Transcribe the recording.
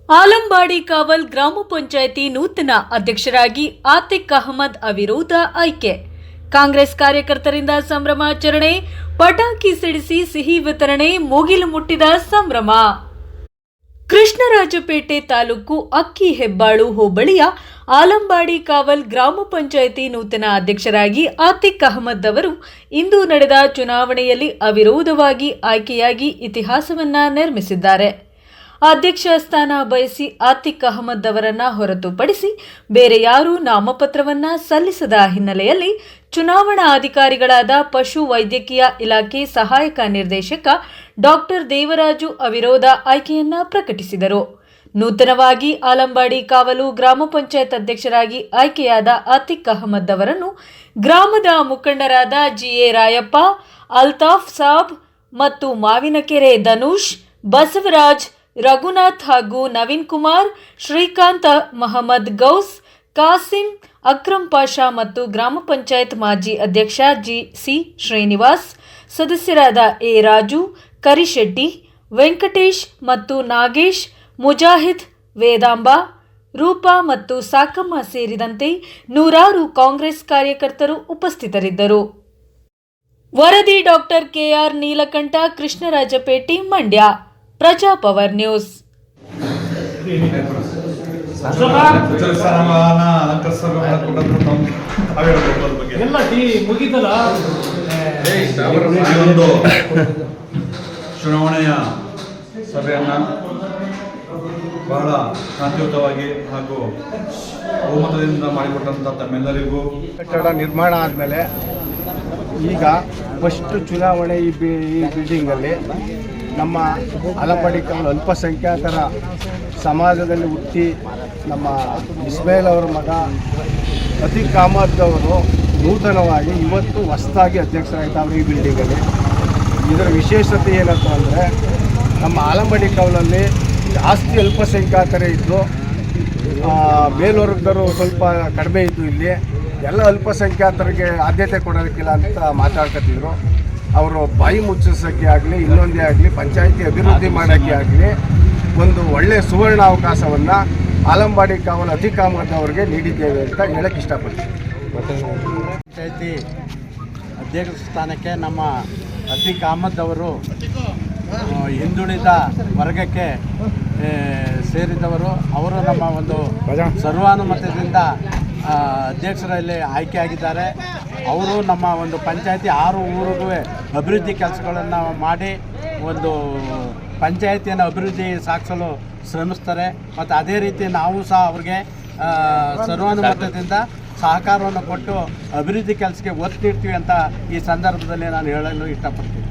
ಆಲಂಬಾಡಿ ಕಾವಲ್ ಗ್ರಾಮ ಪಂಚಾಯಿತಿ ನೂತನ ಅಧ್ಯಕ್ಷರಾಗಿ ಆತಿಕ್ ಅಹಮದ್ ಅವಿರೋಧ ಆಯ್ಕೆ. ಕಾಂಗ್ರೆಸ್ ಕಾರ್ಯಕರ್ತರಿಂದ ಸಂಭ್ರಮಾಚರಣೆ, ಪಟಾಕಿ ಸಿಡಿಸಿ ಸಿಹಿ ವಿತರಣೆ, ಮುಗಿಲು ಮುಟ್ಟಿದ ಸಂಭ್ರಮ. ಕೃಷ್ಣರಾಜಪೇಟೆ ತಾಲೂಕು ಅಕ್ಕಿಹೆಬ್ಬಾಳು ಹೋಬಳಿಯ ಆಲಂಬಾಡಿ ಕಾವಲ್ ಗ್ರಾಮ ಪಂಚಾಯಿತಿ ನೂತನ ಅಧ್ಯಕ್ಷರಾಗಿ ಆತಿಕ್ ಅಹಮದ್ ಅವರು ಇಂದು ನಡೆದ ಚುನಾವಣೆಯಲ್ಲಿ ಅವಿರೋಧವಾಗಿ ಆಯ್ಕೆಯಾಗಿ ಇತಿಹಾಸವನ್ನ ನಿರ್ಮಿಸಿದ್ದಾರೆ. ಅಧ್ಯಕ್ಷ ಸ್ಥಾನ ಬಯಸಿ ಆತಿಕ್ ಅಹಮದ್ ಅವರನ್ನ ಹೊರತುಪಡಿಸಿ ಬೇರೆ ಯಾರೂ ನಾಮಪತ್ರವನ್ನ ಸಲ್ಲಿಸದ ಹಿನ್ನೆಲೆಯಲ್ಲಿ ಚುನಾವಣಾ ಅಧಿಕಾರಿಗಳಾದ ಪಶು ವೈದ್ಯಕೀಯ ಇಲಾಖೆ ಸಹಾಯಕ ನಿರ್ದೇಶಕ ಡಾಕ್ಟರ್ ದೇವರಾಜು ಅವಿರೋಧ ಆಯ್ಕೆಯನ್ನ ಪ್ರಕಟಿಸಿದರು. ನೂತನವಾಗಿ ಆಲಂಬಾಡಿ ಕಾವಲು ಗ್ರಾಮ ಪಂಚಾಯತ್ ಅಧ್ಯಕ್ಷರಾಗಿ ಆಯ್ಕೆಯಾದ ಆತಿಕ್ ಅಹಮದ್ ಅವರನ್ನು ಗ್ರಾಮದ ಮುಖಂಡರಾದ ಜಿಎ ರಾಯಪ್ಪ, ಅಲ್ತಾಫ್ ಸಾಬ್ ಮತ್ತು ಮಾವಿನಕೆರೆ ಧನುಷ್, ಬಸವರಾಜ್, ರಘುನಾಥ್ ಹಾಗೂ ನವೀನ್ ಕುಮಾರ್, ಶ್ರೀಕಾಂತ್, ಮಹಮ್ಮದ್ ಗೌಸ್, ಕಾಸಿಂ, ಅಕ್ರಮ್ ಪಾಷಾ ಮತ್ತು ಗ್ರಾಮ ಪಂಚಾಯತ್ ಮಾಜಿ ಅಧ್ಯಕ್ಷ ಸಿ ಶ್ರೀನಿವಾಸ್, ಸದಸ್ಯರಾದ ಎ ರಾಜು, ಕರಿಶೆಟ್ಟಿ, ವೆಂಕಟೇಶ್ ಮತ್ತು ನಾಗೇಶ್, ಮುಜಾಹಿದ್, ವೇದಾಂಬ, ರೂಪಾ ಮತ್ತು ಸಾಕಮ್ಮ ಸೇರಿದಂತೆ ನೂರಾರು ಕಾಂಗ್ರೆಸ್ ಕಾರ್ಯಕರ್ತರು ಉಪಸ್ಥಿತರಿದ್ದರು. ವರದಿ ಡಾಕ್ಟರ್ ಕೆಆರ್ ನೀಲಕಂಠ, ಕೃಷ್ಣರಾಜಪೇಟೆ, ಮಂಡ್ಯ. ಪ್ರಜಾಪವರ್ ನ್ಯೂಸ್. ಚುನಾವಣೆಯ ಸಭೆಯನ್ನು ಬಹಳ ಶಾಂತಿಯುತವಾಗಿ ಹಾಗೂ ಬಹುಮತದಿಂದ ಮಾಡಿಕೊಟ್ಟಂಥ ತಮ್ಮೆಲ್ಲರಿಗೂ, ಕಟ್ಟಡ ನಿರ್ಮಾಣ ಆದಮೇಲೆ ಈಗ ಫಸ್ಟ್ ಚುನಾವಣೆ ಈ ಬಿಲ್ಡಿಂಗಲ್ಲಿ ನಮ್ಮ ಆಲಂಬಾಡಿ ಕಾವಲು ಅಲ್ಪಸಂಖ್ಯಾತರ ಸಮಾಜದಲ್ಲಿ ಹುಟ್ಟಿ ನಮ್ಮ ಇಸ್ಮಾಯಿಲ್ ಅವರ ಮಗ ಆತಿಕ್ ಅಹಮದ್ ಅವರು ನೂತನವಾಗಿ ಇವತ್ತು ಹೊಸದಾಗಿ ಅಧ್ಯಕ್ಷರಾಗಿದ್ದಾರೆ ಈ ಬಿಲ್ಡಿಂಗಲ್ಲಿ. ಇದರ ವಿಶೇಷತೆ ಏನಂತ ಅಂದರೆ, ನಮ್ಮ ಆಲಂಬಾಡಿ ಕಾವಲಲ್ಲಿ ಜಾಸ್ತಿ ಅಲ್ಪಸಂಖ್ಯಾತರೇ ಇದ್ದು, ಮೇಲ್ವರ್ಗದವರು ಸ್ವಲ್ಪ ಕಡಿಮೆ ಇದ್ದು. ಇಲ್ಲಿ ಎಲ್ಲ ಅಲ್ಪಸಂಖ್ಯಾತರಿಗೆ ಆದ್ಯತೆ ಕೊಡೋದಕ್ಕಿಲ್ಲ ಅಂತ ಮಾತಾಡ್ಕೊತಿದ್ರು. ಅವರು ಬಾಯಿ ಮುಚ್ಚಿಸೋಕ್ಕೆ ಆಗಲಿ, ಇನ್ನೊಂದೇ ಆಗಲಿ, ಪಂಚಾಯಿತಿ ಅಭಿವೃದ್ಧಿ ಮಾಡೋಕ್ಕೆ ಆಗಲಿ ಒಂದು ಒಳ್ಳೆಯ ಸುವರ್ಣ ಅವಕಾಶವನ್ನು ಆಲಂಬಾಡಿ ಕಾವಲು ಆತಿಕ್ ಅಹಮದ್ ಅವರಿಗೆ ನೀಡಿದ್ದೇವೆ ಅಂತ ಹೇಳಕ್ಕೆ ಇಷ್ಟಪಡ್ತೀನಿ. ಪಂಚಾಯಿತಿ ಅಧ್ಯಕ್ಷ ಸ್ಥಾನಕ್ಕೆ ನಮ್ಮ ಆತಿಕ್ ಅಹಮದ್ ಅವರು ಹಿಂದುಳಿದ ವರ್ಗಕ್ಕೆ ಸೇರಿದವರು. ಅವರು ನಮ್ಮ ಒಂದು ಸರ್ವಾನುಮತದಿಂದ ಅಧ್ಯಕ್ಷರಲ್ಲಿ ಆಯ್ಕೆಯಾಗಿದ್ದಾರೆ. ಅವರು ನಮ್ಮ ಒಂದು ಪಂಚಾಯತಿ 6 ಊರಿಗೂ ಅಭಿವೃದ್ಧಿ ಕೆಲಸಗಳನ್ನು ಮಾಡಿ ಒಂದು ಪಂಚಾಯತಿಯನ್ನು ಅಭಿವೃದ್ಧಿ ಸಾಗಿಸಲು ಶ್ರಮಿಸ್ತಾರೆ. ಮತ್ತು ಅದೇ ರೀತಿ ನಾವು ಸಹ ಅವ್ರಿಗೆ ಸರ್ವಾನುಮತದಿಂದ ಸಹಕಾರವನ್ನು ಕೊಟ್ಟು ಅಭಿವೃದ್ಧಿ ಕೆಲಸಕ್ಕೆ ಒತ್ತು ನೀಡ್ತೀವಿ ಅಂತ ಈ ಸಂದರ್ಭದಲ್ಲಿ ನಾನು ಹೇಳಲು ಇಷ್ಟಪಡ್ತೀನಿ.